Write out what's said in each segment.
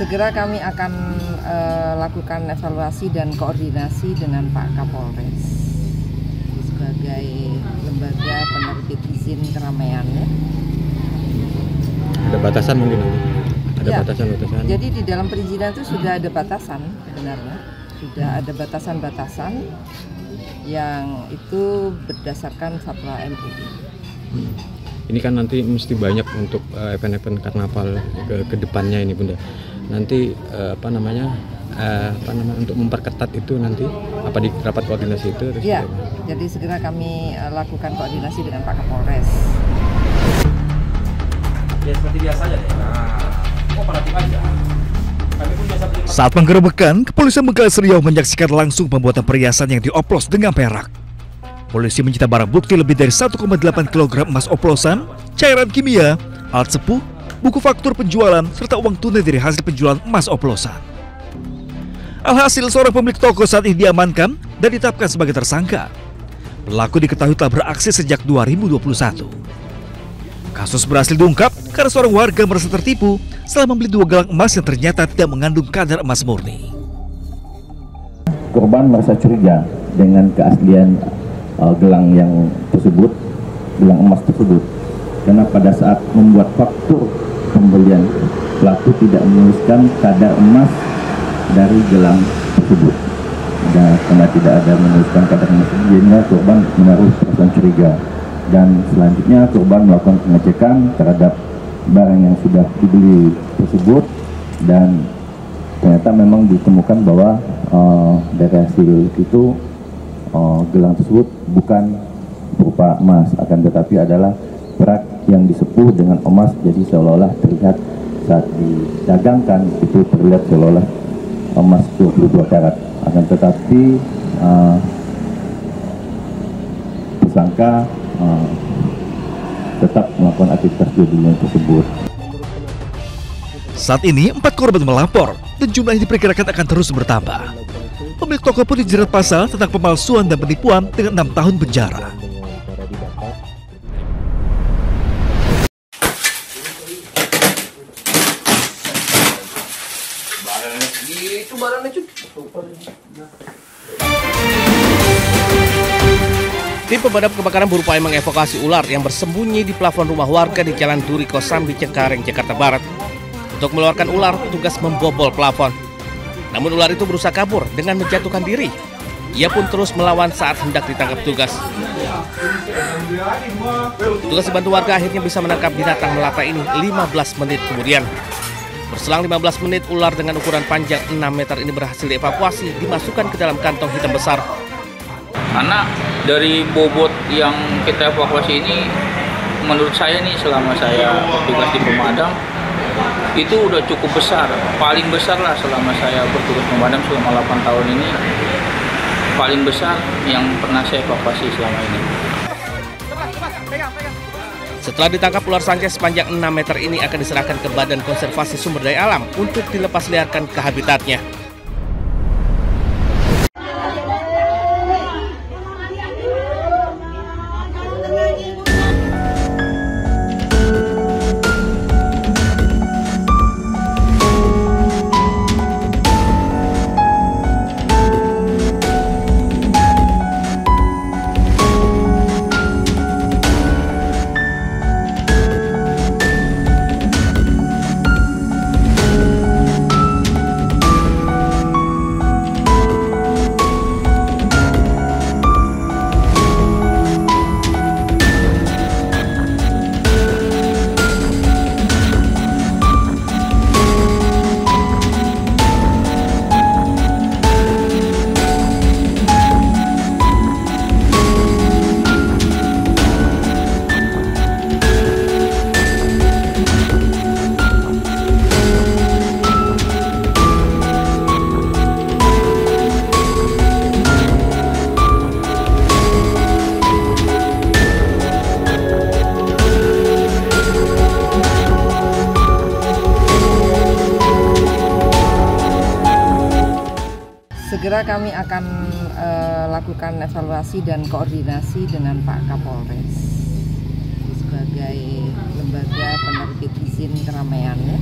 Segera kami akan lakukan evaluasi dan koordinasi dengan Pak Kapolres sebagai lembaga penerbit izin keramaian. Ya. Ada batasan mungkin nanti? Ada ya, batasan-batasan? Jadi di dalam perizinan itu sudah ada batasan sebenarnya. Sudah ada batasan-batasan yang itu berdasarkan fatwa MUI. Ini kan nanti mesti banyak untuk event-event karnaval ke depannya ini Bunda. Nanti untuk memperketat itu nanti apa di rapat koordinasi itu? Ya, jadi segera kami lakukan koordinasi dengan Pak Kapolres. Ya seperti biasa aja deh. Kooperatif aja. Kami pun biasa beli. Saat penggerebekan, kepolisian Bekasi Riau menyaksikan langsung pembuatan perhiasan yang dioplos dengan perak. Polisi menyita barang bukti lebih dari 1,8 kg emas oplosan, cairan kimia, alat sepuh, buku faktur penjualan, serta uang tunai dari hasil penjualan emas oplosan. Alhasil, seorang pemilik toko saat ini diamankan dan ditetapkan sebagai tersangka. Pelaku diketahui telah beraksi sejak 2021. Kasus berhasil diungkap karena seorang warga merasa tertipu setelah membeli 2 gelang emas yang ternyata tidak mengandung kadar emas murni. Korban merasa curiga dengan keaslian gelang yang tersebut, gelang emas tersebut, karena pada saat membuat faktur pembelian, pelaku tidak menuliskan kadar emas dari gelang tersebut. Dan karena tidak ada menuliskan kadar emas tersebut, jadinya korban menaruh perasaan curiga. Dan selanjutnya korban melakukan pengecekan terhadap barang yang sudah dibeli tersebut, dan ternyata memang ditemukan bahwa dari hasil itu gelang tersebut bukan berupa emas, akan tetapi adalah perak yang disepuh dengan emas, jadi seolah-olah terlihat saat didagangkan itu terlihat seolah-olah emas 22 karat. Akan tetapi tersangka tetap melakukan aktivitas jual beli tersebut. Saat ini 4 korban melapor dan jumlahnya diperkirakan akan terus bertambah. Pemilik toko pun dijerat pasal tentang pemalsuan dan penipuan dengan 6 tahun penjara. Tim pemadam kebakaran berupaya mengevakuasi ular yang bersembunyi di plafon rumah warga di Jalan Duri Kosambi, Cengkareng, Jakarta Barat. Untuk mengeluarkan ular, petugas membobol plafon. Namun ular itu berusaha kabur dengan menjatuhkan diri. Ia pun terus melawan saat hendak ditangkap petugas. Petugas dibantu warga akhirnya bisa menangkap binatang melata ini 15 menit kemudian. Berselang 15 menit, ular dengan ukuran panjang 6 meter ini berhasil dievakuasi, dimasukkan ke dalam kantong hitam besar. Karena dari bobot yang kita evakuasi ini, menurut saya nih selama saya bertugas di pemadam, itu udah cukup besar, paling besar lah selama saya bertugas pemadam selama 8 tahun ini, paling besar yang pernah saya evakuasi selama ini. Setelah ditangkap, ular sanca sepanjang 6 meter ini akan diserahkan ke Badan Konservasi Sumber Daya Alam untuk dilepas liarkan ke habitatnya. Segera kami akan lakukan evaluasi dan koordinasi dengan Pak Kapolres sebagai lembaga penerbit izin keramaian. Ya.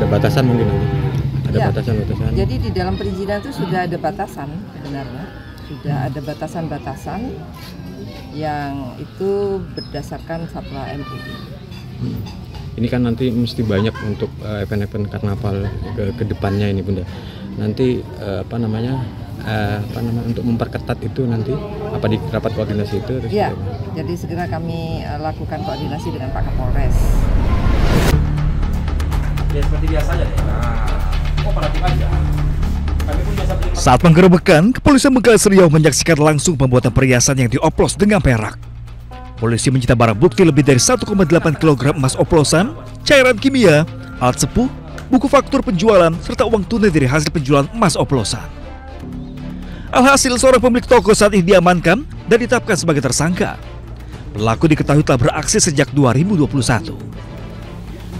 batasan mungkin nanti. Ada Ya, batasan-batasan. jadi di dalam perizinan itu sudah ada batasan sebenarnya. Sudah ada batasan-batasan yang itu berdasarkan fatwa MUI. Ini kan nanti mesti banyak untuk event-event karnaval ke depannya ini Bunda. Nanti untuk memperketat itu nanti apa di rapat koordinasi itu? Ya, jadi segera kami lakukan koordinasi dengan Pak Kapolres. Ya seperti biasa aja deh. Nah, pada tim aja. Kami pun biasa beli. Saat penggerebekan, kepolisian Bengkalis Riau menyaksikan langsung pembuatan perhiasan yang dioplos dengan perak. Polisi menyita barang bukti lebih dari 1,8 kg emas oplosan, cairan kimia, alat sepuh, buku faktur penjualan, serta uang tunai dari hasil penjualan emas oplosan. Alhasil, seorang pemilik toko saat ini diamankan dan ditetapkan sebagai tersangka. Pelaku diketahui telah beraksi sejak 2021.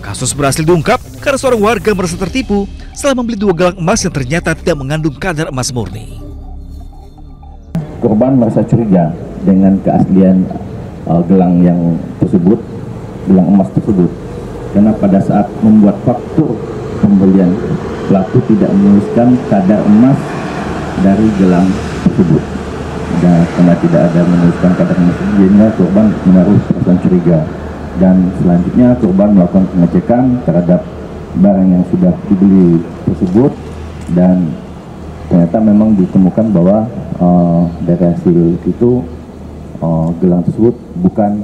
Kasus berhasil diungkap karena seorang warga merasa tertipu setelah membeli 2 gelang emas yang ternyata tidak mengandung kadar emas murni. Korban merasa curiga dengan keaslian gelang yang tersebut, gelang emas tersebut, karena pada saat membuat faktur pembelian, pelaku tidak menuliskan kadar emas dari gelang tersebut. Dan karena tidak ada menuliskan kadar emas, jadinya korban menaruh perasaan curiga. Dan selanjutnya korban melakukan pengecekan terhadap barang yang sudah dibeli tersebut, dan ternyata memang ditemukan bahwa dari hasil itu gelang tersebut bukan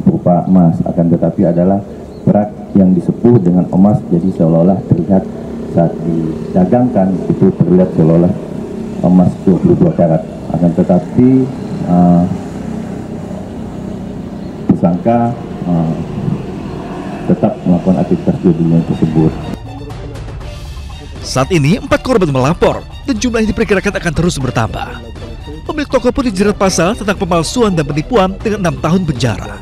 berupa emas, akan tetapi adalah perak yang disepuh dengan emas. Jadi seolah-olah terlihat saat didagangkan itu terlihat seolah-olah emas 22 karat, akan tetapi tersangka tetap melakukan aktivitas jual beli tersebut. Saat ini 4 korban melapor dan jumlah ini diperkirakan akan terus bertambah. Pemilik toko pun dijerat pasal tentang pemalsuan dan penipuan dengan 6 tahun penjara.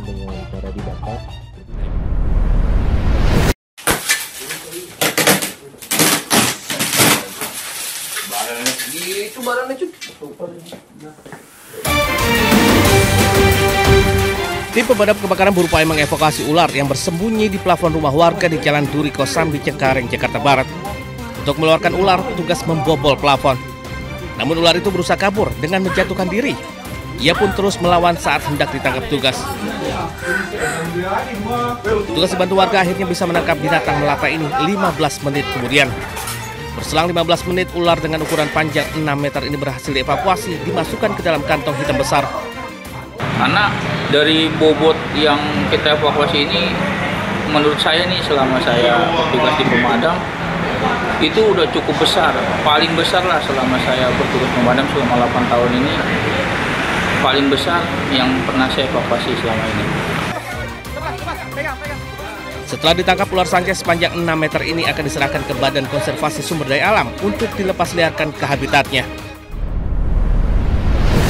Tim pemadam kebakaran berupaya mengevakuasi ular yang bersembunyi di plafon rumah warga di Jalan Duri Kosambi, Cengkareng, Jakarta Barat. Untuk mengeluarkan ular, petugas membobol plafon. Namun ular itu berusaha kabur dengan menjatuhkan diri. Ia pun terus melawan saat hendak ditangkap petugas. Petugas dibantu warga akhirnya bisa menangkap binatang melata ini 15 menit kemudian. Berselang 15 menit, ular dengan ukuran panjang 6 meter ini berhasil dievakuasi, dimasukkan ke dalam kantong hitam besar. Karena dari bobot yang kita evakuasi ini, menurut saya nih selama saya bertugas di pemadam, itu udah cukup besar, paling besar lah selama saya bertugas pemadam selama 8 tahun ini, paling besar yang pernah saya evakuasi selama ini. Setelah ditangkap, ular sanca sepanjang 6 meter ini akan diserahkan ke Badan Konservasi Sumber Daya Alam untuk dilepas liarkan ke habitatnya.